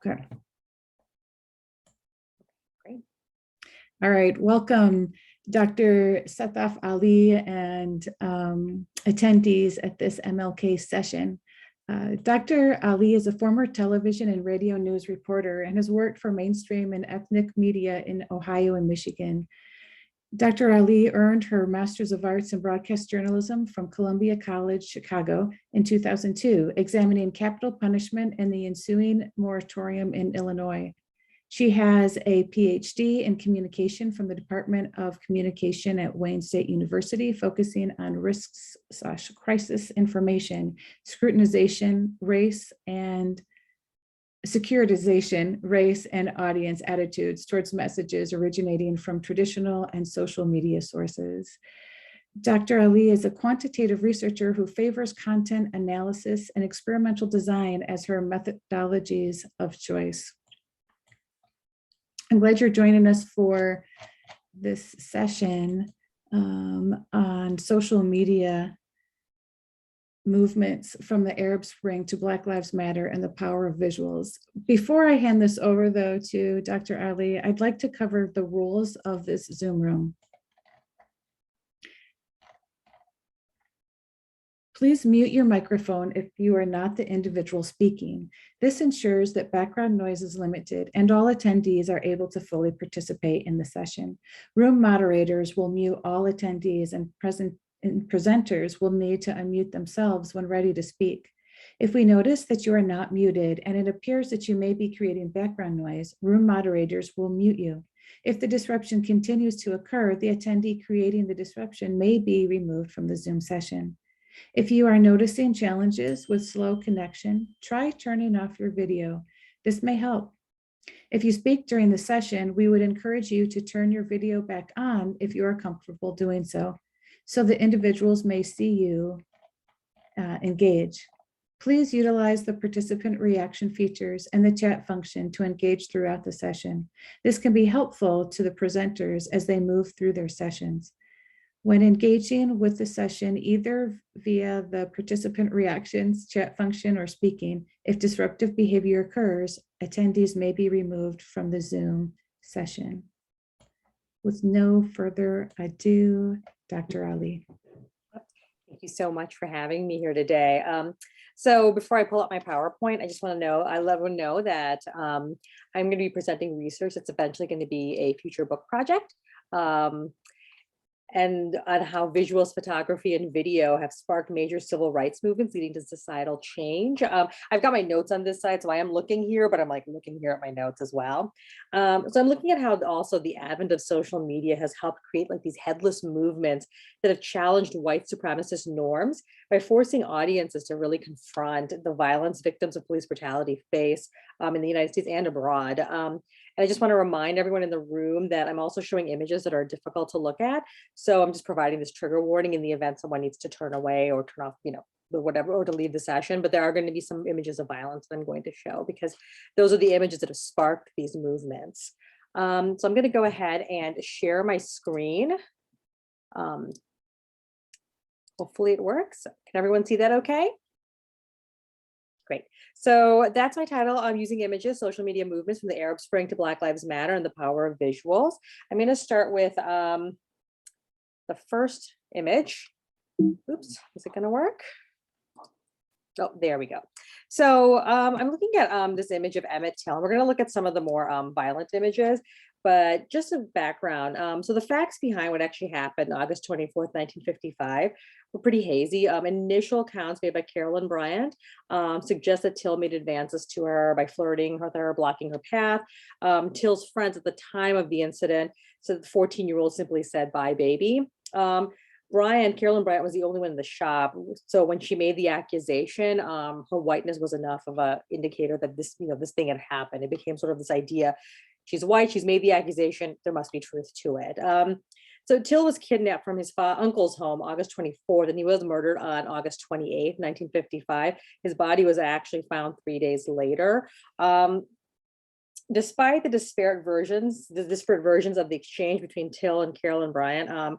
Okay. Great. All right. Welcome, Dr. Sadaf Ali and attendees at this MLK session. Dr. Ali is a former television and radio news reporter and has worked for mainstream and ethnic media in Ohio and Michigan. Dr. Ali earned her Master's of Arts in Broadcast Journalism from Columbia College, Chicago in 2002, examining capital punishment and the ensuing moratorium in Illinois. She has a PhD in communication from the Department of Communication at Wayne State University, focusing on risks/crisis information, scrutinization, race and securitization, race and audience attitudes towards messages originating from traditional and social media sources. Dr. Ali is a quantitative researcher who favors content analysis and experimental design as her methodologies of choice. I'm glad you're joining us for this session on social media movements from the Arab Spring to Black Lives Matter and the power of visuals. Before I hand this over, though, to Dr. Ali, I'd like to cover the rules of this Zoom room. Please mute your microphone if you are not the individual speaking. This ensures that background noise is limited and all attendees are able to fully participate in the session. Room moderators will mute all attendees and presenters will need to unmute themselves when ready to speak. If we notice that you are not muted and it appears that you may be creating background noise, room moderators will mute you. If the disruption continues to occur, the attendee creating the disruption may be removed from the Zoom session. If you are noticing challenges with slow connection, try turning off your video. This may help. If you speak during the session, we would encourage you to turn your video back on if you are comfortable doing so the individuals may see you engage. Please utilize the participant reaction features and the chat function to engage throughout the session. This can be helpful to the presenters as they move through their sessions. When engaging with the session, either via the participant reactions, chat function, or speaking, if disruptive behavior occurs, attendees may be removed from the Zoom session. With no further ado, Dr. Ali. Thank you so much for having me here today. So before I pull up my PowerPoint, I just want to know, I let everyone know that I'm going to be presenting research that's eventually going to be a future book project. And on how visuals, photography, and video have sparked major civil rights movements leading to societal change. I've got my notes on this side, so I am looking here, but I'm like looking here at my notes as well. So I'm looking at how also the advent of social media has helped create like these headless movements that have challenged white supremacist norms by forcing audiences to really confront the violence victims of police brutality face in the United States and abroad. And I just want to remind everyone in the room that I'm also showing images that are difficult to look at. So I'm just providing this trigger warning in the event someone needs to turn away or turn off, or whatever, or to leave the session. But there are going to be some images of violence that I'm going to show because those are the images that have sparked these movements. So I'm going to go ahead and share my screen. Hopefully it works. Can everyone see that okay? Great. So that's my title. I'm using images, social media movements from the Arab Spring to Black Lives Matter and the power of visuals. I'm going to start with the first image. Oops, is it going to work? Oh, there we go. So I'm looking at this image of Emmett Till. We're going to look at some of the more violent images, but just a background. So the facts behind what actually happened August 24th, 1955 were pretty hazy. Initial accounts made by Carolyn Bryant suggest that Till made advances to her by flirting with her, blocking her path. Till's friends at the time of the incident said the 14-year-old simply said, "Bye, baby." Carolyn Bryant was the only one in the shop. So when she made the accusation, her whiteness was enough of an indicator that this thing had happened. It became sort of this idea. She's white, she's made the accusation, there must be truth to it. So Till was kidnapped from his uncle's home August 24th, and he was murdered on August 28th, 1955. His body was actually found 3 days later. Despite the disparate versions of the exchange between Till and Carolyn Bryant,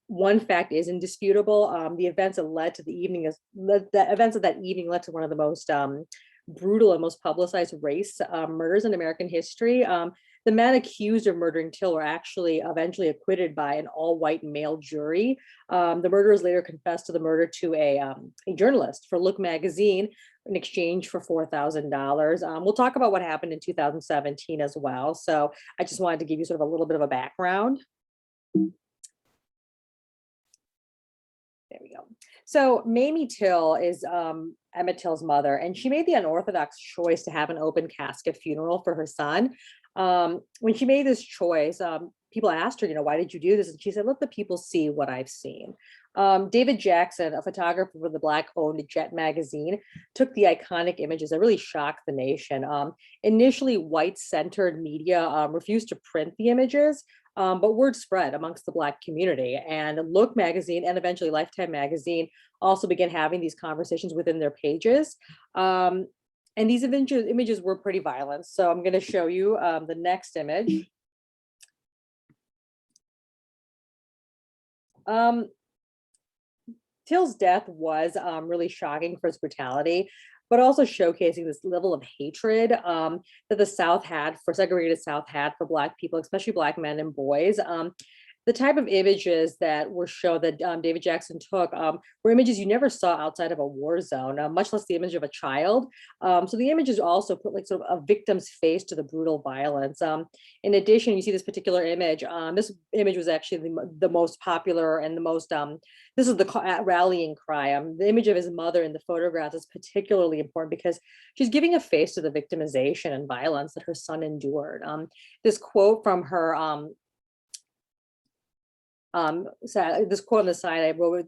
one fact is indisputable. The events that led to the evening, the events of that evening led to one of the most brutal and most publicized race murders in American history. The men accused of murdering Till were actually eventually acquitted by an all-white male jury. The murderers later confessed to the murder to a journalist for Look magazine in exchange for $4,000. We'll talk about what happened in 2017 as well. So I just wanted to give you sort of a little bit of a background. There we go. So Mamie Till is Emmett Till's mother, and she made the unorthodox choice to have an open casket funeral for her son. When she made this choice, people asked her, why did you do this? And she said, let the people see what I've seen. David Jackson, a photographer for the Black-owned Jet magazine, took the iconic images that really shocked the nation. Initially, white-centered media refused to print the images, but word spread amongst the Black community. And Look magazine and eventually Lifetime magazine also began having these conversations within their pages. And these images were pretty violent. So I'm going to show you the next image. Till's death was really shocking for its brutality, but also showcasing this level of hatred that the South had for segregated South had for Black people, especially Black men and boys. The type of images that were shown that David Jackson took were images you never saw outside of a war zone, much less the image of a child. So the images also put like sort of a victim's face to the brutal violence. In addition, you see this particular image. This image was actually the most popular and the most, this is the rallying cry. The image of his mother in the photograph is particularly important because she's giving a face to the victimization and violence that her son endured. This quote from her, so this quote on the side I wrote,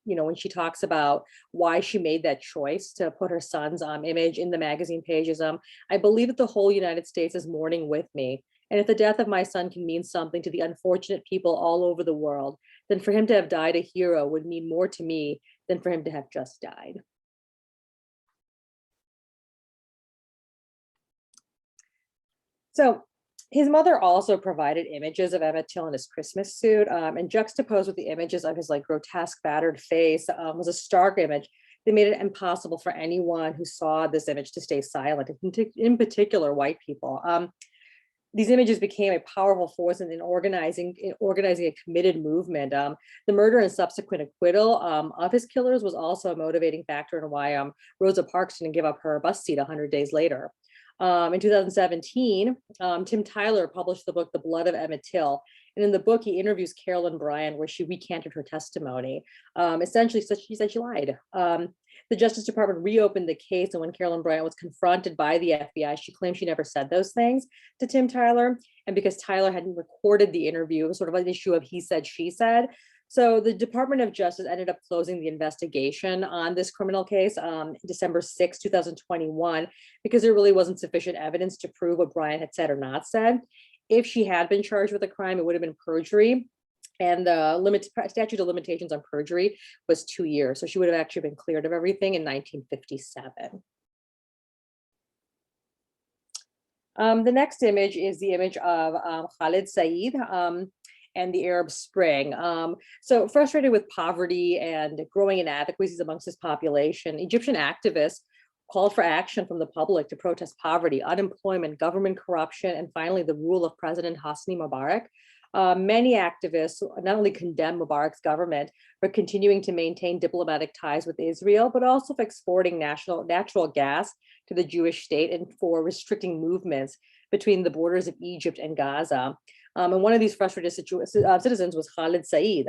when she talks about why she made that choice to put her son's image in the magazine pages. I believe that the whole United States is mourning with me. And if the death of my son can mean something to the unfortunate people all over the world, then for him to have died a hero would mean more to me than for him to have just died. So his mother also provided images of Emmett Till in his Christmas suit, and juxtaposed with the images of his like grotesque battered face was a stark image that made it impossible for anyone who saw this image to stay silent, in particular white people. These images became a powerful force in organizing a committed movement. The murder and subsequent acquittal of his killers was also a motivating factor in why Rosa Parks didn't give up her bus seat 100 days later. In 2017, Tim Tyler published the book, The Blood of Emmett Till. And in the book, he interviews Carolyn Bryant, where she recanted her testimony. Essentially, she said she lied. The Justice Department reopened the case, and when Carolyn Bryant was confronted by the FBI, she claimed she never said those things to Tim Tyler. And because Tyler hadn't recorded the interview, it was sort of an issue of he said, she said. So the Department of Justice ended up closing the investigation on this criminal case December 6, 2021, because there really wasn't sufficient evidence to prove what Bryant had said or not said. If she had been charged with a crime, it would have been perjury. And the statute of limitations on perjury was 2 years. So she would have actually been cleared of everything in 1957. The next image is the image of Khalid Saeed and the Arab Spring. So frustrated with poverty and growing inadequacies amongst his population, Egyptian activists called for action from the public to protest poverty, unemployment, government corruption, and finally the rule of President Hosni Mubarak. Many activists not only condemn Mubarak's government, but continuing to maintain diplomatic ties with Israel, but also for exporting natural gas to the Jewish state and for restricting movements between the borders of Egypt and Gaza. And one of these frustrated citizens was Khalid Saeed.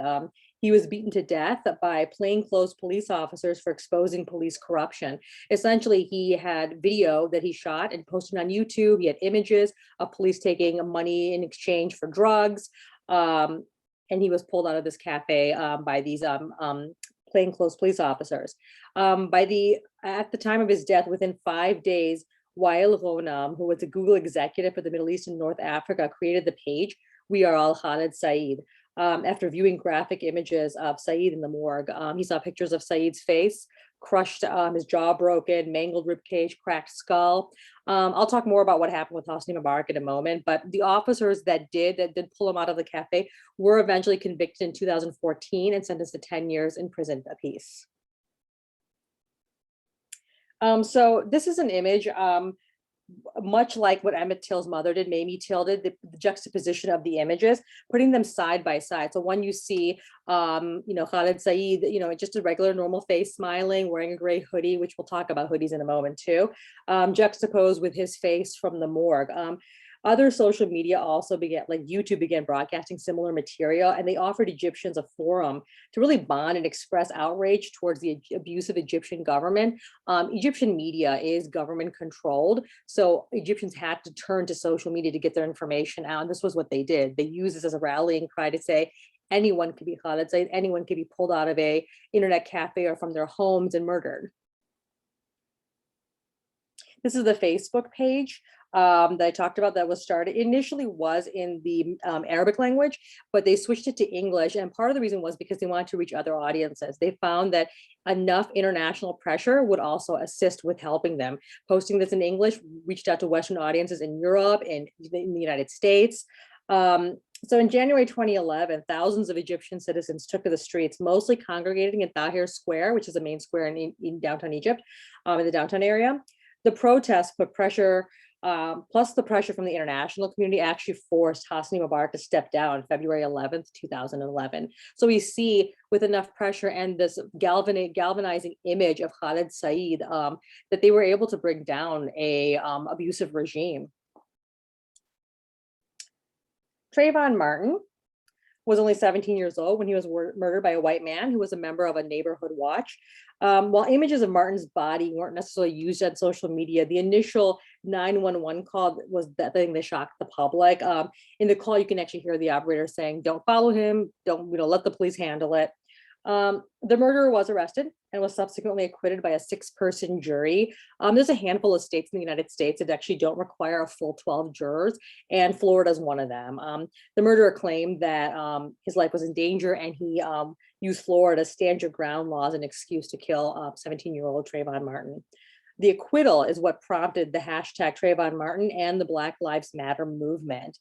He was beaten to death by plainclothes police officers for exposing police corruption. Essentially, he had video that he shot and posted on YouTube. He had images of police taking money in exchange for drugs. And he was pulled out of this cafe by these plainclothes police officers. At the time of his death, within 5 days, Wael Ghonim, who was a Google executive for the Middle East and North Africa, created the page, We Are All Khalid Saeed. After viewing graphic images of Saeed in the morgue, he saw pictures of Saeed's face, crushed, his jaw broken, mangled ribcage, cracked skull. I'll talk more about what happened with Hosni Mubarak in a moment, but the officers that did pull him out of the cafe were eventually convicted in 2014 and sentenced to 10 years in prison apiece. So this is an image, much like what Emmett Till's mother did, Mamie Till did, the juxtaposition of the images, putting them side by side. So one you see, Khalid Said, just a regular normal face smiling, wearing a gray hoodie, which we'll talk about hoodies in a moment too, juxtaposed with his face from the morgue. Other social media also began, like YouTube began broadcasting similar material, and they offered Egyptians a forum to really bond and express outrage towards the abusive Egyptian government. Egyptian media is government controlled, so Egyptians had to turn to social media to get their information out. And this was what they did. They used this as a rallying cry to say, anyone could be Khalid Said, anyone could be pulled out of a internet cafe or from their homes and murdered. This is the Facebook page that I talked about that was started. It initially was in the Arabic language, but they switched it to English. And part of the reason was because they wanted to reach other audiences. They found that enough international pressure would also assist with helping them. Posting this in English reached out to Western audiences in Europe and in the United States. So in January 2011, thousands of Egyptian citizens took to the streets, mostly congregating in Tahrir Square, which is a main square in downtown Egypt, in the downtown area. The protests put pressure, plus the pressure from the international community actually forced Hosni Mubarak to step down February 11th, 2011. So we see with enough pressure and this galvanizing image of Khalid Said that they were able to bring down a abusive regime. Trayvon Martin was only 17 years old when he was murdered by a white man who was a member of a neighborhood watch. While images of Martin's body weren't necessarily used on social media, the initial 911 call was that thing that shocked the public. In the call, you can actually hear the operator saying, "Don't follow him, don't let the police handle it." The murderer was arrested and was subsequently acquitted by a 6-person jury. There's a handful of states in the United States that actually don't require a full 12 jurors, and Florida is one of them. The murderer claimed that his life was in danger, and he used Florida's stand your ground law as an excuse to kill 17-year-old Trayvon Martin. The acquittal is what prompted the hashtag Trayvon Martin and the Black Lives Matter movement.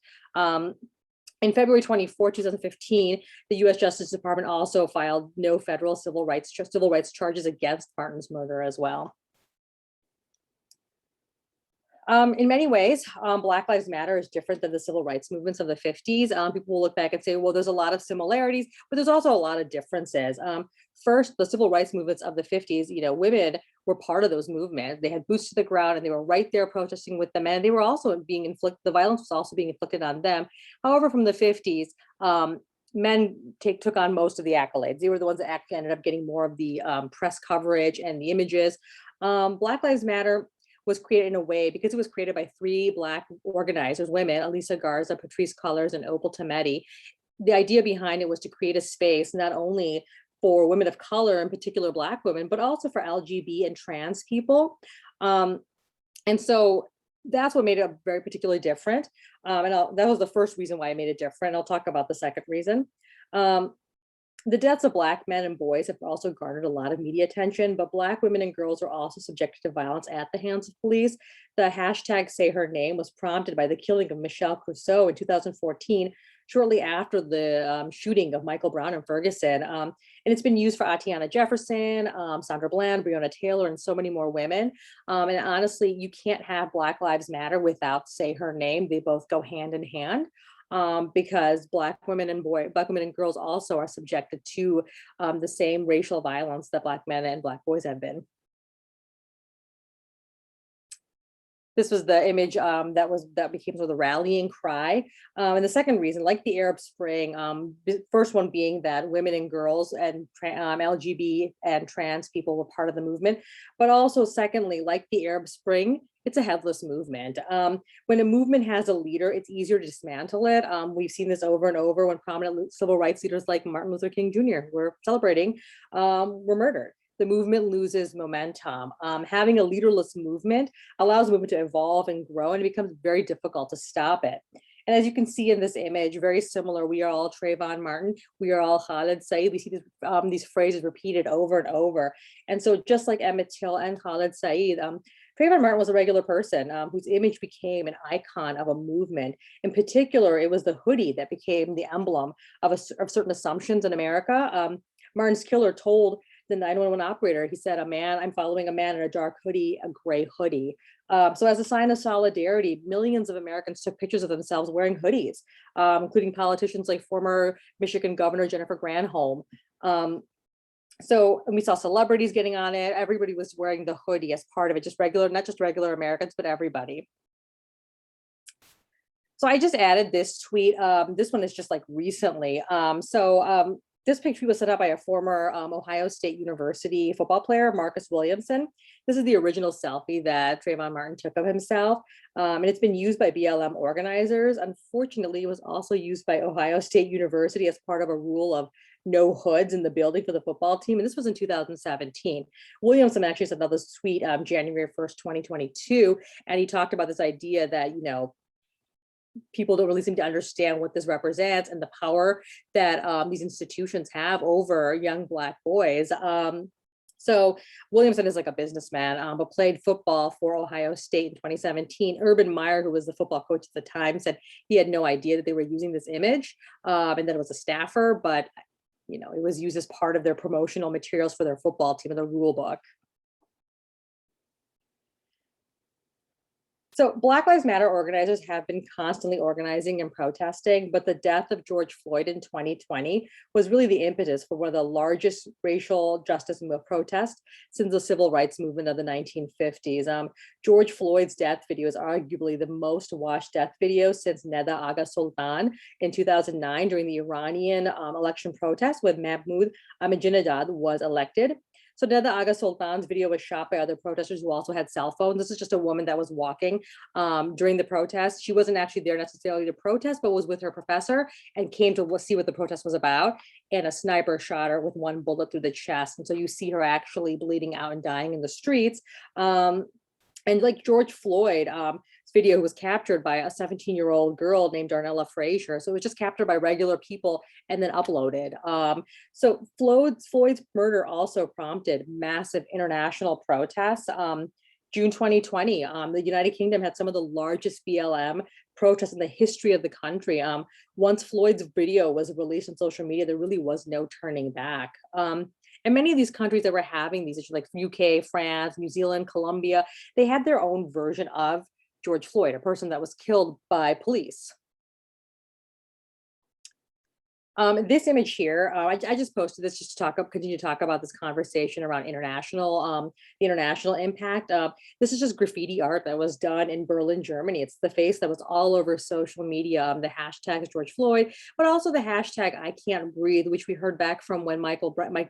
In February 24, 2015, the U.S. Justice Department also filed no federal civil rights charges against Martin's murder as well. In many ways, Black Lives Matter is different than the civil rights movements of the 50s. People will look back and say, well, there's a lot of similarities, but there's also a lot of differences. First, the civil rights movements of the 50s, women were part of those movements. They had boots to the ground and they were right there protesting with the men. They were also being inflicted, the violence was also being inflicted on them. However, from the 50s, men took on most of the accolades. They were the ones that actually ended up getting more of the press coverage and the images. Black Lives Matter was created in a way because it was created by 3 Black organizers, women, Elisa Garza, Patrice Cullors, and Opal Tometi. The idea behind it was to create a space not only for women of color, in particular Black women, but also for LGBT and trans people. And so that's what made it very particularly different. That was the first reason why I made it different. I'll talk about the second reason. The deaths of Black men and boys have also garnered a lot of media attention, but Black women and girls are also subjected to violence at the hands of police. The hashtag Say Her Name was prompted by the killing of Michelle Crusoe in 2014, shortly after the shooting of Michael Brown in Ferguson. And it's been used for Atiana Jefferson, Sandra Bland, Breonna Taylor, and so many more women. And honestly, you can't have Black Lives Matter without Say Her Name. They both go hand in hand. Because Black women and girls also are subjected to the same racial violence that Black men and Black boys have been. This was the image that became sort of the rallying cry. And the second reason, like the Arab Spring, the first one being that women and girls and LGBT and trans people were part of the movement, but also secondly, like the Arab Spring, it's a headless movement. When a movement has a leader, it's easier to dismantle it. We've seen this over and over when prominent civil rights leaders like Martin Luther King Jr., who we're celebrating, were murdered. The movement loses momentum. Having a leaderless movement allows the movement to evolve and grow, and it becomes very difficult to stop it. And as you can see in this image, very similar, we are all Trayvon Martin, we are all Khalid Said. We see these phrases repeated over and over. And so just like Emmett Till and Khalid Said, Trayvon Martin was a regular person whose image became an icon of a movement. In particular, it was the hoodie that became the emblem of certain assumptions in America. Martin's killer told the 911 operator. He said, I'm following a man in a dark hoodie, a gray hoodie. So as a sign of solidarity, millions of Americans took pictures of themselves wearing hoodies, including politicians like former Michigan Governor Jennifer Granholm. And we saw celebrities getting on it. Everybody was wearing the hoodie as part of it, just regular, not just regular Americans, but everybody. So I just added this tweet. This one is just like recently. This picture was set up by a former Ohio State University football player, Marcus Williamson. This is the original selfie that Trayvon Martin took of himself. And it's been used by BLM organizers. Unfortunately, it was also used by Ohio State University as part of a rule of no hoods in the building for the football team. And this was in 2017. Williamson actually sent another tweet January 1st, 2022. And he talked about this idea that, people don't really seem to understand what this represents and the power that these institutions have over young Black boys. So Williamson is like a businessman, but played football for Ohio State in 2017. Urban Meyer, who was the football coach at the time, said he had no idea that they were using this image and that it was a staffer, but it was used as part of their promotional materials for their football team in the rule book. So Black Lives Matter organizers have been constantly organizing and protesting, but the death of George Floyd in 2020 was really the impetus for one of the largest racial justice protests since the civil rights movement of the 1950s. George Floyd's death video is arguably the most watched death video since Neda Agha Sultan in 2009 during the Iranian election protest when Mahmoud Ahmadinejad was elected. So Neda Agha Sultan's video was shot by other protesters who also had cell phones. This is just a woman that was walking during the protest. She wasn't actually there necessarily to protest, but was with her professor and came to see what the protest was about. And a sniper shot her with one bullet through the chest. And so you see her actually bleeding out and dying in the streets. And like George Floyd, video was captured by a 17-year-old girl named Darnella Frazier. So it was just captured by regular people and then uploaded. So Floyd's murder also prompted massive international protests. June 2020, the United Kingdom had some of the largest BLM protests in the history of the country. Once Floyd's video was released on social media, there really was no turning back. And many of these countries that were having these issues, like UK, France, New Zealand, Colombia, they had their own version of George Floyd, a person that was killed by police. This image here, I just posted this just to continue to talk about this conversation around the international impact. This is just graffiti art that was done in Berlin, Germany. It's the face that was all over social media. The hashtag is George Floyd, but also the hashtag I can't breathe, which we heard back from when Mike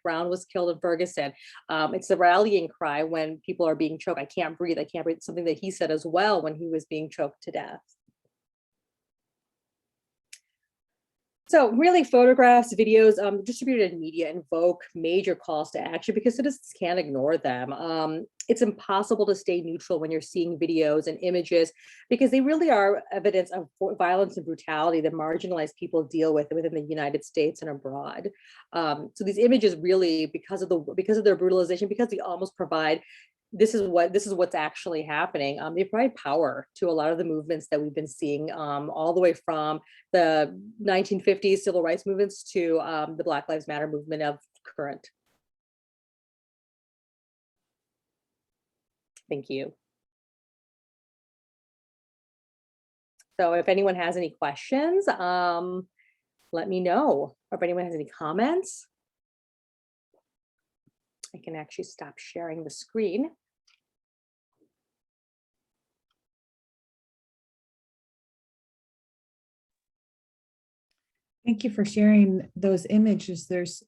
Brown was killed in Ferguson. It's the rallying cry when people are being choked. I can't breathe. I can't breathe. Something that he said as well when he was being choked to death. So really photographs, videos, distributed media invoke major calls to action because citizens can't ignore them. It's impossible to stay neutral when you're seeing videos and images because they really are evidence of violence and brutality that marginalized people deal with within the United States and abroad. So these images really, because of their brutalization, because they almost provide this is what's actually happening. They provide power to a lot of the movements that we've been seeing all the way from the 1950s civil rights movements to the Black Lives Matter movement of current. Thank you. So if anyone has any questions, let me know. Or if anyone has any comments, I can actually stop sharing the screen. Thank you for sharing those images. There's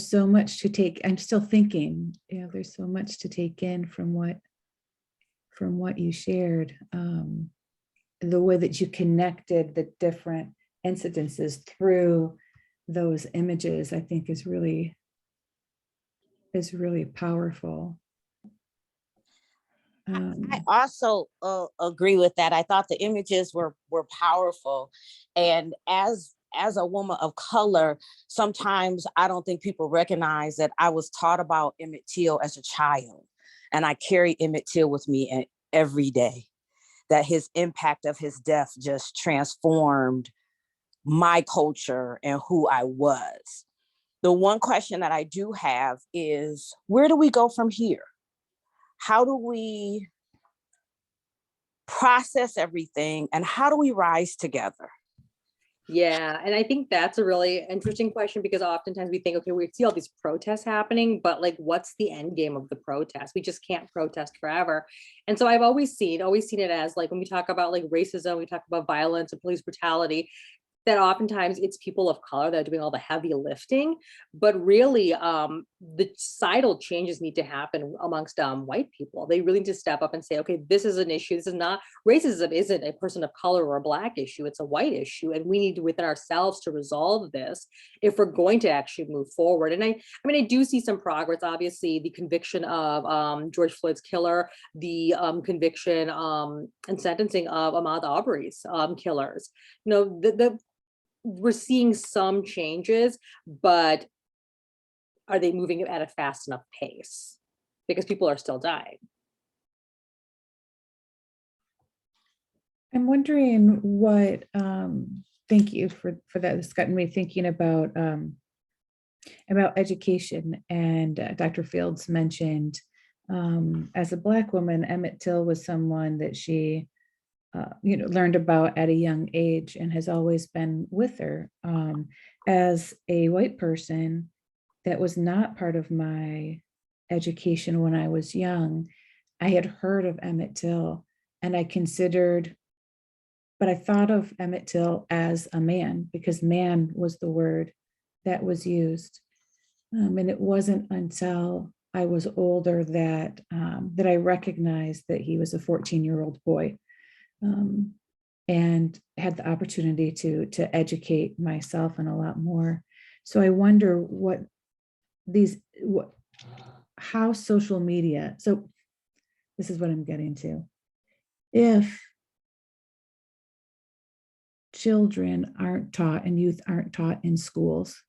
so much to take. I'm still thinking, there's so much to take in from what you shared. The way that you connected the different incidences through those images, I think is really powerful. I also agree with that. I thought the images were powerful, and as a woman of color, sometimes I don't think people recognize that I was taught about Emmett Till as a child, and I carry Emmett Till with me every day. That his impact of his death just transformed my culture and who I was. The one question that I do have is, where do we go from here? How do we process everything, and how do we rise together? Yeah, and I think that's a really interesting question, because oftentimes we think, okay, we see all these protests happening, but like, what's the end game of the protest? We just can't protest forever. And so I've always seen it as, like, when we talk about like racism, we talk about violence and police brutality, that oftentimes it's people of color that are doing all the heavy lifting, but really the societal changes need to happen amongst white people. They really need to step up and say, okay, this is an issue. This is not, racism isn't a person of color or a Black issue, it's a white issue. And we need to, within ourselves, to resolve this if we're going to actually move forward. And I mean, I do see some progress. Obviously, the conviction of George Floyd's killer, the conviction and sentencing of Ahmaud Arbery's killers. You know, we're seeing some changes, but are they moving at a fast enough pace? Because people are still dying. I'm wondering what, thank you for that. It's gotten me thinking about education. And Dr. Fields mentioned, as a Black woman, Emmett Till was someone that she learned about at a young age and has always been with her. As a white person, that was not part of my education when I was young. I had heard of Emmett Till, and I thought of Emmett Till as a man, because man was the word that was used. And it wasn't until I was older that I recognized that he was a 14-year-old boy. And had the opportunity to educate myself and a lot more. So I wonder how social media, so this is what I'm getting to. If children aren't taught and youth aren't taught in schools,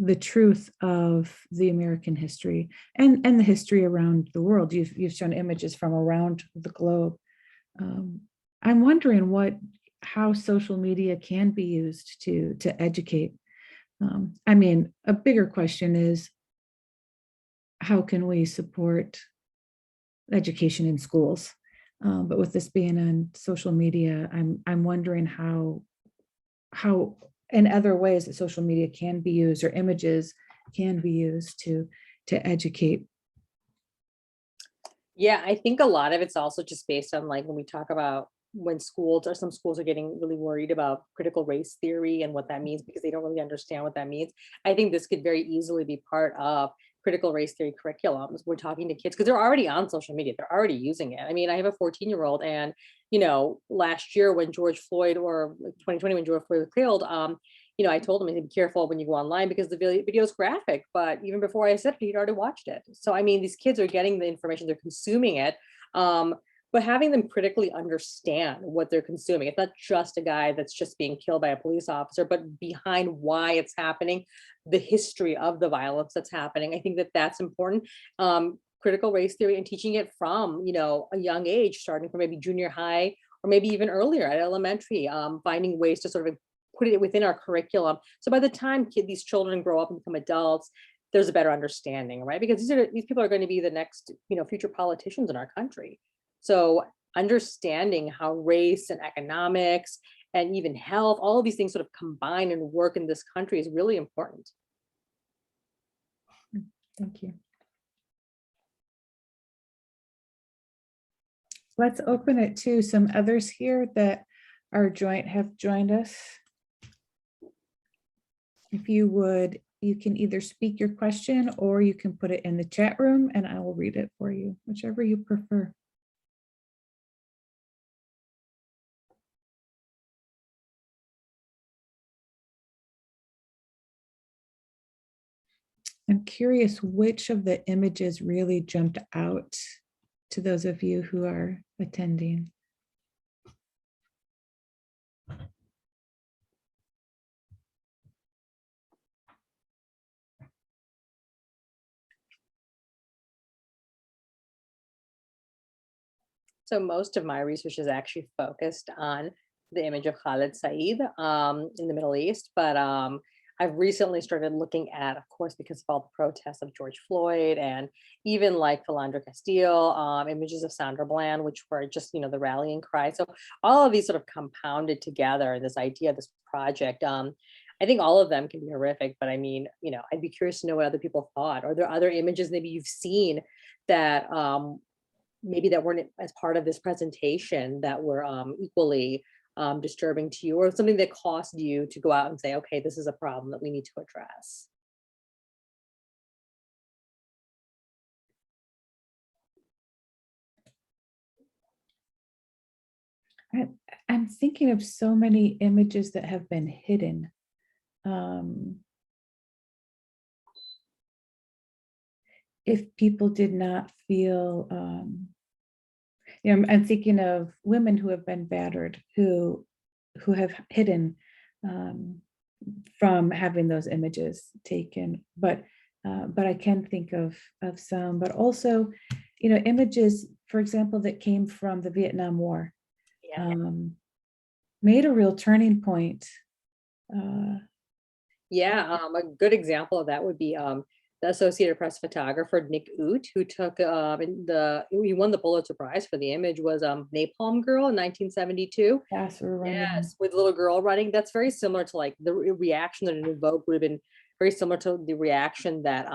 the truth of the American history and the history around the world, you've shown images from around the globe. I'm wondering how social media can be used to educate. I mean, a bigger question is, how can we support education in schools? But with this being on social media, I'm wondering how in other ways that social media can be used, or images can be used to educate. Yeah, I think a lot of it's also just based on, like, when we talk about when some schools are getting really worried about critical race theory and what that means, because they don't really understand what that means. I think this could very easily be part of critical race theory curriculums. We're talking to kids because they're already on social media, they're already using it. I mean, I have a 14-year-old, and last year when George Floyd, or like 2020 when George Floyd was killed, I told him to be careful when you go online because the video is graphic. But even before I said it, he'd already watched it. So I mean, these kids are getting the information, they're consuming it. But having them critically understand what they're consuming. It's not just a guy that's just being killed by a police officer, but behind why it's happening, the history of the violence that's happening. I think that that's important. Critical race theory, and teaching it from a young age, starting from maybe junior high or maybe even earlier at elementary, finding ways to sort of put it within our curriculum. So by the time these children grow up and become adults, there's a better understanding, right? Because these people are going to be the next future politicians in our country. So understanding how race and economics and even health, all of these things sort of combine and work in this country is really important. Thank you. Let's open it to some others here that have joined us. If you would, you can either speak your question or you can put it in the chat room and I will read it for you, whichever you prefer. I'm curious which of the images really jumped out to those of you who are attending. So most of my research is actually focused on the image of Khalid Said in the Middle East, but I've recently started looking at, of course, because of all the protests of George Floyd and even like Philando Castile, images of Sandra Bland, which were just, the rallying cry. So all of these sort of compounded together, this idea, this project. I think all of them can be horrific, but I mean, I'd be curious to know what other people thought. Are there other images maybe you've seen that maybe that weren't as part of this presentation that were equally disturbing to you, or something that caused you to go out and say, okay, this is a problem that we need to address? I'm thinking of so many images that have been hidden. If people did not feel, I'm thinking of women who have been battered, who have hidden from having those images taken. But I can think of some, but also, images, for example, that came from the Vietnam War, Yeah. made a real turning point. Yeah, a good example of that would be the Associated Press photographer Nick Ut, who took he won the Pulitzer Prize for the image, was Napalm Girl in 1972. Fast were running. Yes, with the little girl running. That's very similar to like the reaction that it evoked would have been very similar to the reaction that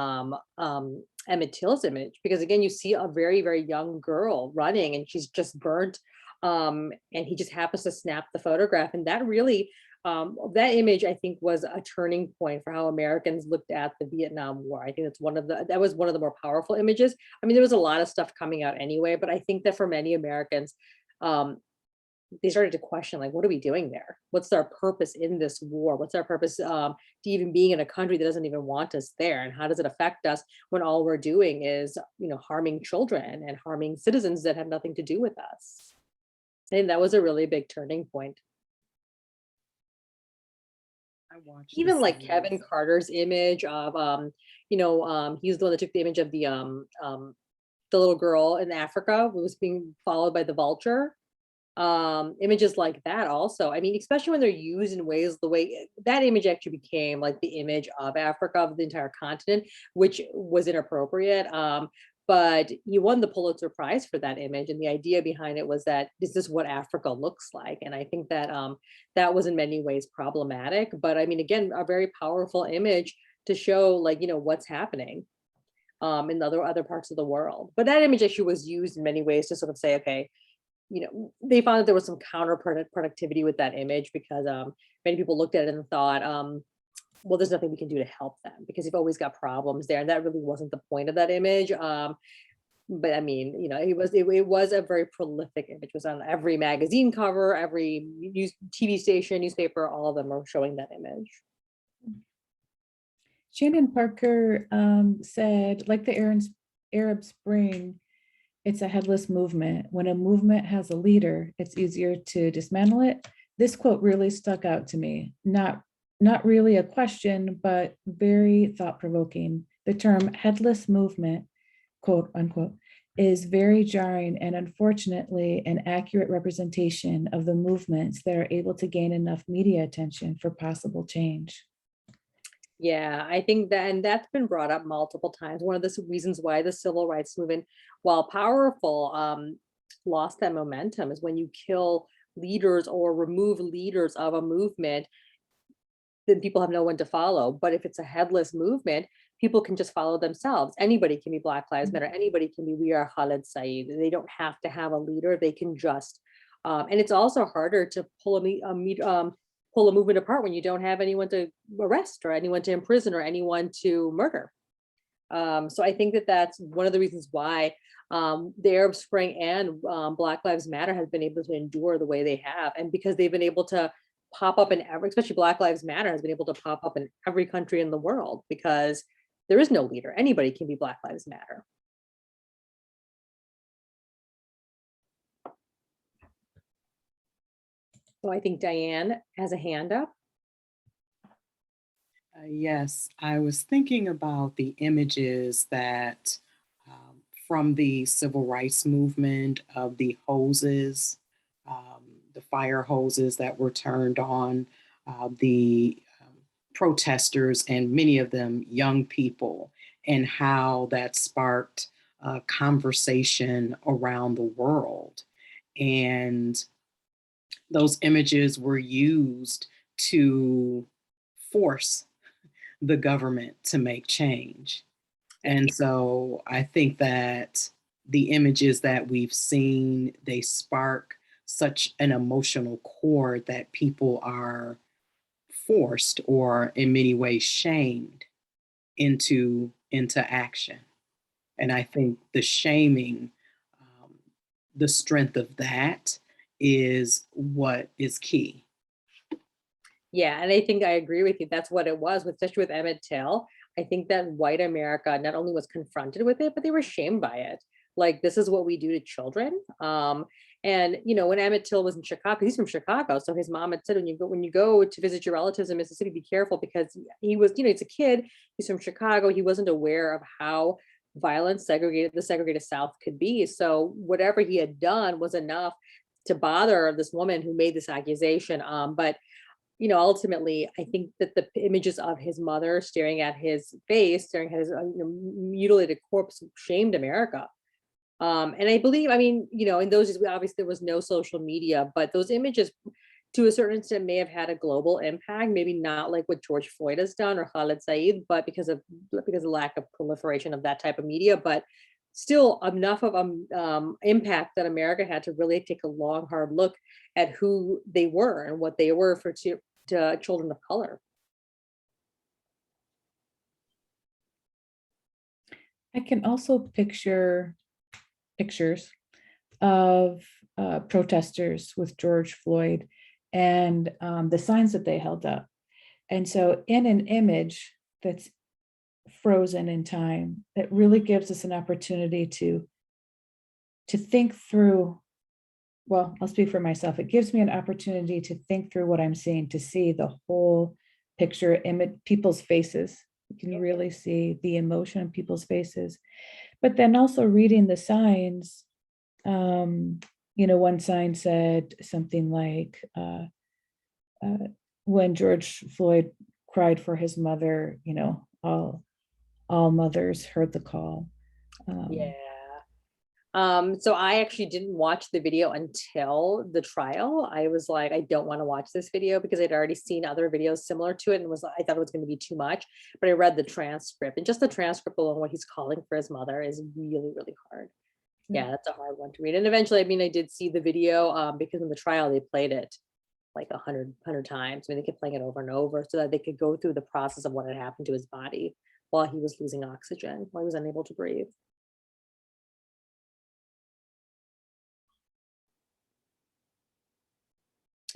Emmett Till's image, because again, you see a very, very young girl running and she's just burnt. And he just happens to snap the photograph. And that really, that image, I think, was a turning point for how Americans looked at the Vietnam War. I think that was one of the more powerful images. I mean, there was a lot of stuff coming out anyway, but I think that for many Americans, they started to question, like, what are we doing there? What's our purpose in this war? What's our purpose to even being in a country that doesn't even want us there? And how does it affect us when all we're doing is, harming children and harming citizens that have nothing to do with us? I think that was a really big turning point. I watched Even the like series. Kevin Carter's image of, he's the one that took the image of the little girl in Africa who was being followed by the vulture. Images like that also, I mean, especially when they're used in ways, the way that image actually became like the image of Africa, of the entire continent, which was inappropriate. But he won the Pulitzer Prize for that image, and the idea behind it was that this is what Africa looks like. And I think that that was in many ways problematic, but I mean, again, a very powerful image to show, like, what's happening in other parts of the world. But that image actually was used in many ways to sort of say, okay, they found that there was some counterproductivity with that image, because many people looked at it and thought, well, there's nothing we can do to help them because you've always got problems there. And that really wasn't the point of that image. But I mean, it was a very prolific image. It was on every magazine cover, every TV station, newspaper, all of them are showing that image. Shannon Parker said, like the Arab Spring, it's a headless movement. When a movement has a leader, it's easier to dismantle it. This quote really stuck out to me. Not really a question, but very thought-provoking. The term headless movement, quote unquote, is very jarring and unfortunately an accurate representation of the movements that are able to gain enough media attention for possible change. Yeah, I think that, and that's been brought up multiple times. One of the reasons why the civil rights movement, while powerful, lost that momentum is when you kill leaders or remove leaders of a movement, then people have no one to follow. But if it's a headless movement, people can just follow themselves. Anybody can be Black Lives Matter. Anybody can be We Are Khaled Saeed. They don't have to have a leader. They can just, and it's also harder to pull pull a movement apart when you don't have anyone to arrest or anyone to imprison or anyone to murder. So I think that that's one of the reasons why the Arab Spring and Black Lives Matter has been able to endure the way they have, and because they've been able to pop up in every, especially Black Lives Matter has been able to pop up in every country in the world because there is no leader. Anybody can be Black Lives Matter. So I think Diane has a hand up. Yes, I was thinking about the images that from the civil rights movement of the hoses, the fire hoses that were turned on the protesters, and many of them young people, and how that sparked conversation around the world. And those images were used to force the government to make change. And so I think that the images that we've seen, they spark such an emotional chord that people are forced or in many ways shamed into action. And I think the shaming, um, the strength of that is what is key. Yeah, and I think I agree with you. That's what it was, with especially with Emmett Till. I think that white America not only was confronted with it, but they were shamed by it. Like, this is what we do to children. And when Emmett Till was in Chicago, he's from Chicago, so his mom had said, when you go to visit your relatives in Mississippi, be careful, because he was, he's a kid, he's from Chicago, he wasn't aware of how violent the segregated South could be. So whatever he had done was enough to bother this woman who made this accusation. But ultimately, I think that the images of his mother staring at his face, staring at his mutilated corpse, shamed America. And I believe, in those days, obviously there was no social media, but those images, to a certain extent, may have had a global impact. Maybe not like what George Floyd has done or Khaled Said, but because of lack of proliferation of that type of media, but still enough of impact that America had to really take a long, hard look at who they were and what they were to children of color. I can also picture pictures of protesters with George Floyd and the signs that they held up. And so in an image that's frozen in time, it really gives us an opportunity to think through. Well, I'll speak for myself. It gives me an opportunity to think through what I'm seeing, to see the whole picture, people's faces. You can really see the emotion in people's faces. But then also reading the signs, one sign said something like, when George Floyd cried for his mother, all mothers heard the call. Yeah. So I actually didn't watch the video until the trial. I was like, I don't want to watch this video because I'd already seen other videos similar to it, and I thought it was going to be too much. But I read the transcript, and just the transcript alone, what he's calling for his mother, is really, really hard. Yeah, that's a hard one to read. And eventually, I did see the video because in the trial they played it like 100 times. They kept playing it over and over so that they could go through the process of what had happened to his body while he was losing oxygen, while he was unable to breathe.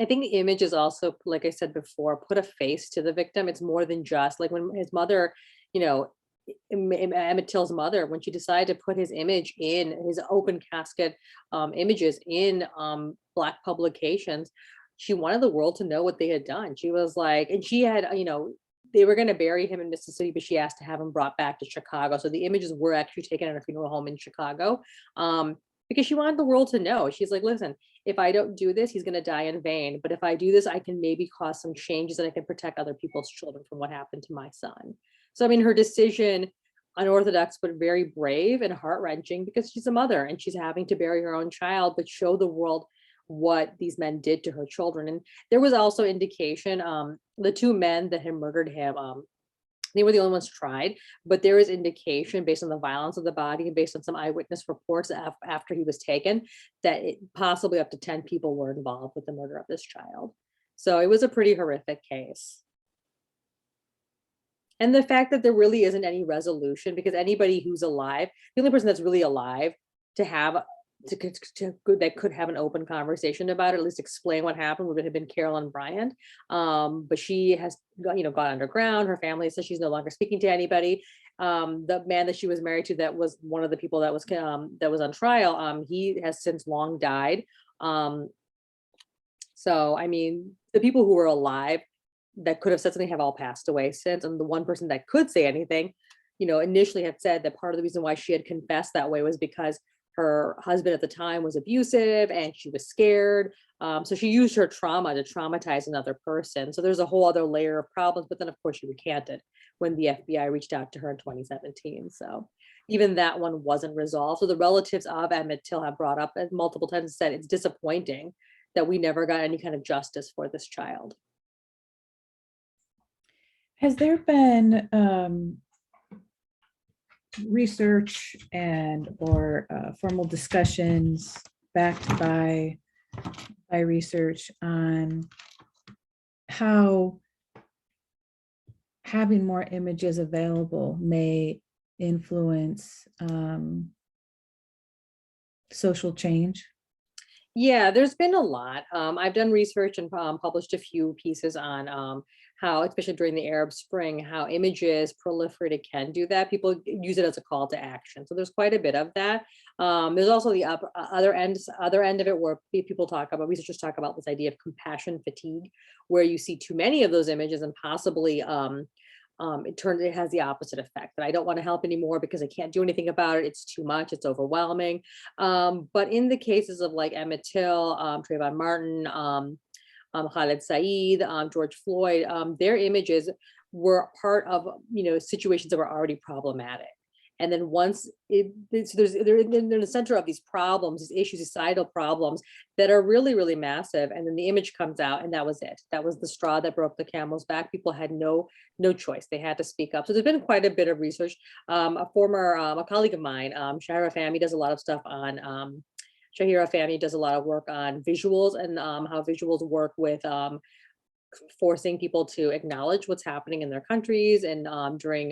I think the image is also, like I said before, put a face to the victim. It's more than just like when his mother, Emmett Till's mother, when she decided to put his image in his open casket images in Black publications, she wanted the world to know what they had done. She was like, and she had, they were going to bury him in Mississippi, but she asked to have him brought back to Chicago. So the images were actually taken at a funeral home in Chicago. Because she wanted the world to know. She's like, listen, if I don't do this, he's going to die in vain. But if I do this, I can maybe cause some changes and I can protect other people's children from what happened to my son. So, her decision, unorthodox, but very brave and heart-wrenching, because she's a mother and she's having to bury her own child, but show the world what these men did to her children. And there was also indication, the two men that had murdered him, they were the only ones tried, but there is indication based on the violence of the body and based on some eyewitness reports after he was taken, that possibly up to 10 people were involved with the murder of this child. So it was a pretty horrific case. And the fact that there really isn't any resolution, because anybody who's alive, the only person that's really alive to have that could have an open conversation about it, at least explain what happened, would have been Carolyn Bryant. But she has gone underground. Her family says she's no longer speaking to anybody. The man that she was married to, that was one of the people that was on trial, he has since long died. So the people who were alive that could have said something have all passed away since, and the one person that could say anything, initially had said that part of the reason why she had confessed that way was because her husband at the time was abusive and she was scared. So she used her trauma to traumatize another person. So there's a whole other layer of problems, but then of course she recanted when the FBI reached out to her in 2017. So even that one wasn't resolved. So the relatives of Emmett Till have brought up multiple times and said it's disappointing that we never got any kind of justice for this child. Has there been research and or formal discussions backed by research on how having more images available may influence social change? Yeah, there's been a lot. I've done research and published a few pieces on how, especially during the Arab Spring, how images proliferated can do that. People use it as a call to action. So there's quite a bit of that. There's also the other end of it where people talk about, researchers talk about this idea of compassion fatigue, where you see too many of those images and possibly it has the opposite effect, that I don't want to help anymore because I can't do anything about it. It's too much, it's overwhelming. But in the cases of like Emmett Till, Trayvon Martin, Khaled Said, George Floyd, their images were part of, situations that were already problematic. And then once they're in the center of these problems, these issues, societal problems that are really, really massive. And then the image comes out and that was it. That was the straw that broke the camel's back. People had no choice. They had to speak up. So there's been quite a bit of research. A colleague of mine, Shahira Fahmy, does a lot of stuff on, Shahira Fahmy does a lot of work on visuals and how visuals work with forcing people to acknowledge what's happening in their countries and during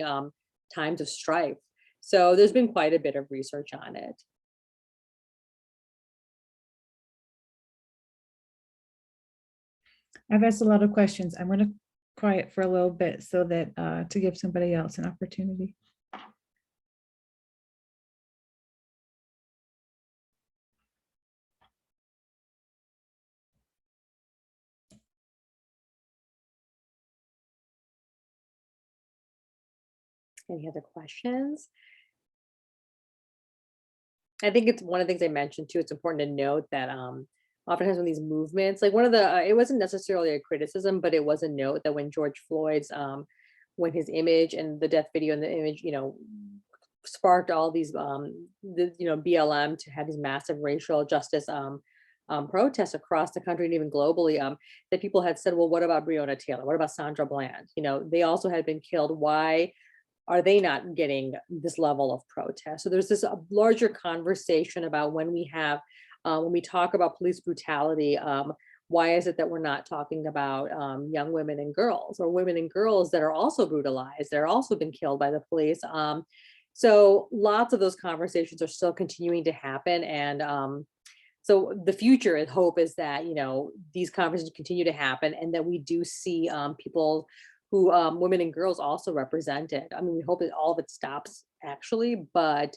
times of strife. So there's been quite a bit of research on it. I've asked a lot of questions. I'm going to quiet for a little bit so that to give somebody else an opportunity. Any other questions? I think it's one of the things I mentioned too. It's important to note that oftentimes when these movements, like one of the, it wasn't necessarily a criticism, but it was a note that when George Floyd's, when his image and the death video and the image, sparked all these, BLM to have these massive racial justice protests across the country and even globally, that people had said, well, what about Breonna Taylor? What about Sandra Bland? They also had been killed. Why are they not getting this level of protest? So there's this larger conversation about when we talk about police brutality, why is it that we're not talking about young women and girls, or women and girls that are also brutalized, they're also been killed by the police? So lots of those conversations are still continuing to happen. And so the future and hope is that, these conversations continue to happen and that we do see people who women and girls also represented. I mean, we hope that all of it stops actually, but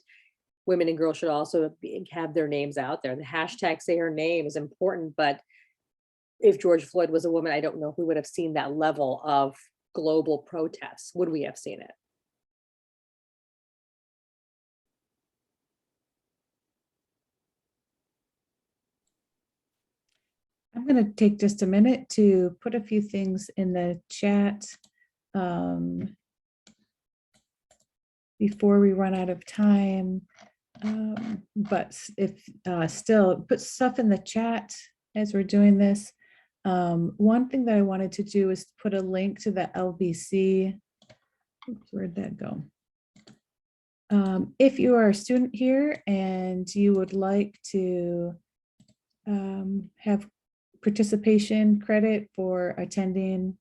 women and girls should also have their names out there. The hashtag say her name is important, but if George Floyd was a woman, I don't know if we would have seen that level of global protests. Would we have seen it? I'm going to take just a minute to put a few things in the chat before we run out of time. But if still put stuff in the chat as we're doing this. One thing that I wanted to do is put a link to the LBC. Oops, where'd that go? If you are a student here and you would like to have participation credit for attending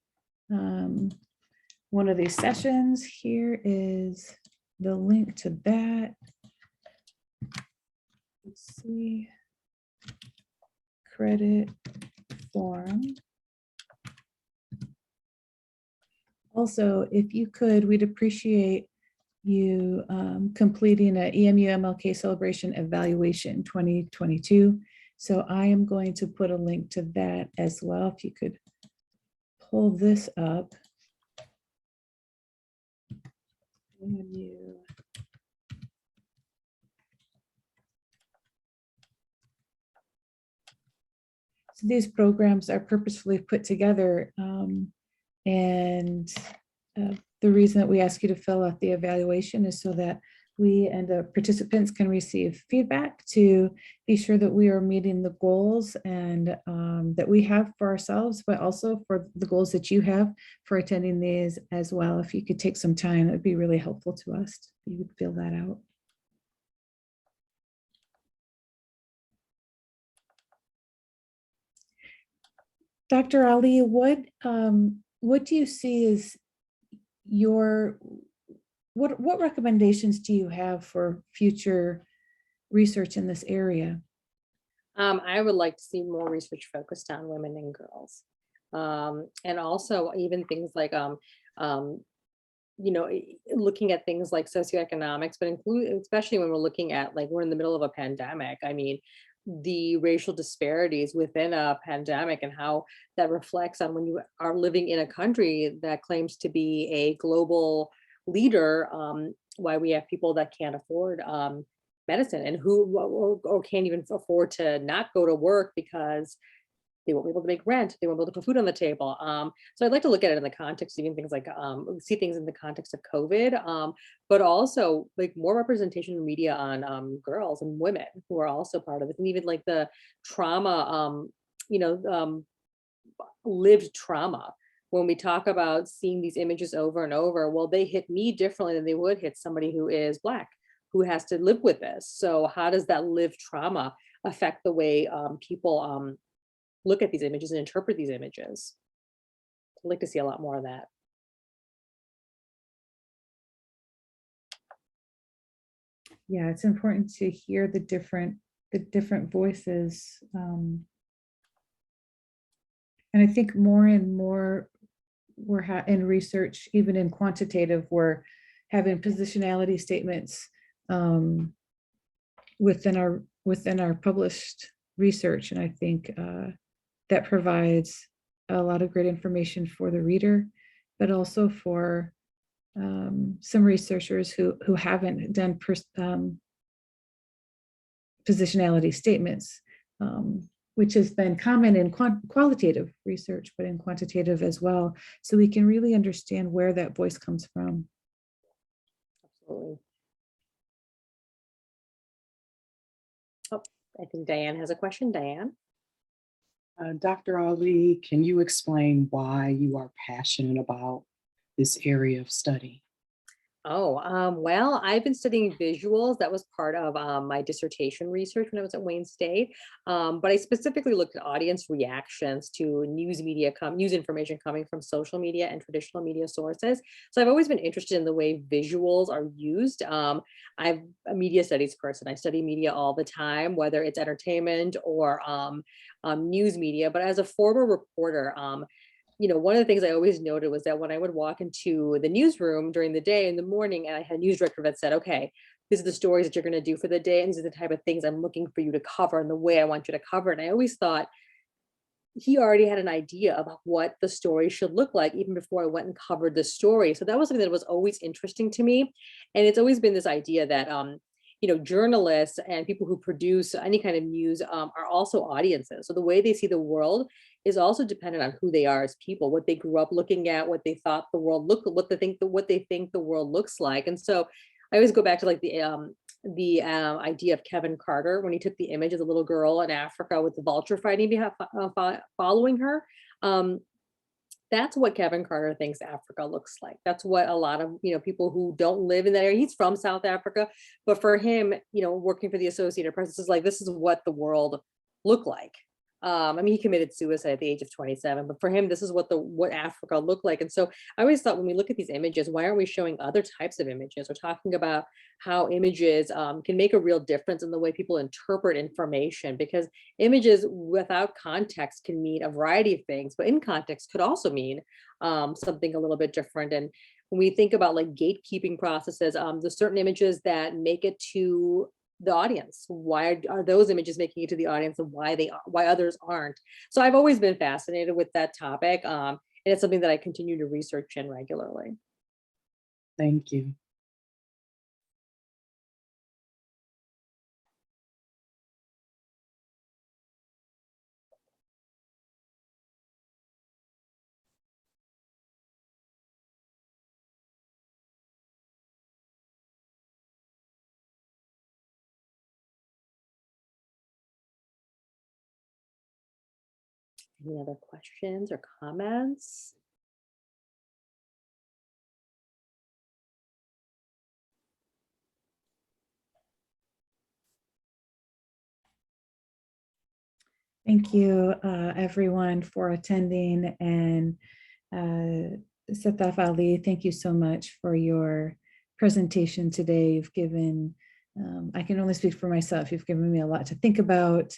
one of these sessions, here is the link to that. Let's see, credit form. Also, if you could, we'd appreciate you completing an EMU MLK Celebration Evaluation 2022. So I am going to put a link to that as well. If you could pull this up. EMU So these programs are purposefully put together. And the reason that we ask you to fill out the evaluation is so that we and the participants can receive feedback to be sure that we are meeting the goals and that we have for ourselves, but also for the goals that you have for attending these as well. If you could take some time, it would be really helpful to us. You would fill that out. Dr. Ali, what do you see as what recommendations do you have for future research in this area? I would like to see more research focused on women and girls. And also even things like, looking at things like socioeconomics, but especially when we're looking at, like, we're in the middle of a pandemic. I mean, the racial disparities within a pandemic and how that reflects on when you are living in a country that claims to be a global leader, why we have people that can't afford medicine and or can't even afford to not go to work because they won't be able to make rent, they won't be able to put food on the table. So I'd like to look at it in the context, even things like see things in the context of COVID, but also like more representation in media on girls and women who are also part of it, and even like the trauma, lived trauma. When we talk about seeing these images over and over, well, they hit me differently than they would hit somebody who is Black, who has to live with this. So how does that lived trauma affect the way people look at these images and interpret these images? I'd like to see a lot more of that. Yeah, it's important to hear the different voices. And I think more and more we're in research, even in quantitative, we're having positionality statements within our published research. And I think that provides a lot of great information for the reader, but also for some researchers who haven't done positionality statements, which has been common in qualitative research, but in quantitative as well. So we can really understand where that voice comes from. Absolutely. Oh, I think Diane has a question. Diane? Dr. Ali, can you explain why you are passionate about this area of study? Well, I've been studying visuals. That was part of my dissertation research when I was at Wayne State. But I specifically looked at audience reactions to news information coming from social media and traditional media sources. So I've always been interested in the way visuals are used. I'm a media studies person. I study media all the time, whether it's entertainment or news media. But as a former reporter, one of the things I always noted was that when I would walk into the newsroom during the day in the morning, and I had a news director that said, okay, these are the stories that you're going to do for the day, and these are the type of things I'm looking for you to cover and the way I want you to cover it. And I always thought he already had an idea about what the story should look like even before I went and covered the story. So that was something that was always interesting to me. And it's always been this idea that journalists and people who produce any kind of news are also audiences. So the way they see the world is also dependent on who they are as people, what they grew up looking at, what they thought the world looked, what they think the world looks like. And so I always go back to like the idea of Kevin Carter when he took the image of the little girl in Africa with the vulture fighting behind, following her. That's what Kevin Carter thinks Africa looks like. That's what a lot of people who don't live in that area. He's from South Africa, but for him, working for the Associated Press, is like this is what the world looked like. I mean, he committed suicide at the age of 27, but for him, this is what Africa looked like. And so I always thought when we look at these images, why aren't we showing other types of images? We're talking about how images can make a real difference in the way people interpret information, because images without context can mean a variety of things, but in context could also mean something a little bit different. And when we think about like gatekeeping processes, there's certain images that make it to the audience. Why are those images making it to the audience, and why others aren't? So I've always been fascinated with that topic, and it's something that I continue to research in regularly. Thank you. Any other questions or comments? Thank you, everyone, for attending. And Sadaf Ali, thank you so much for your presentation today. You've given, I can only speak for myself, you've given me a lot to think about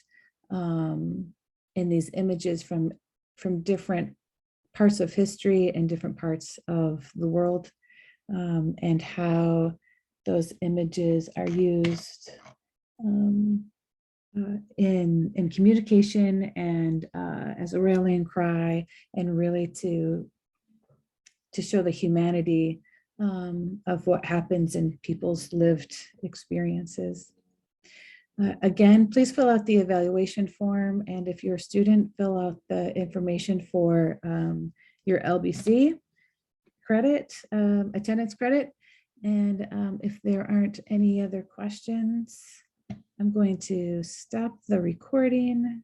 in these images from different parts of history and different parts of the world, and how those images are used in communication and as a rallying cry, and really to show the humanity of what happens in people's lived experiences. Again, please fill out the evaluation form, and if you're a student, fill out the information for your LBC credit, attendance credit. And if there aren't any other questions, I'm going to stop the recording.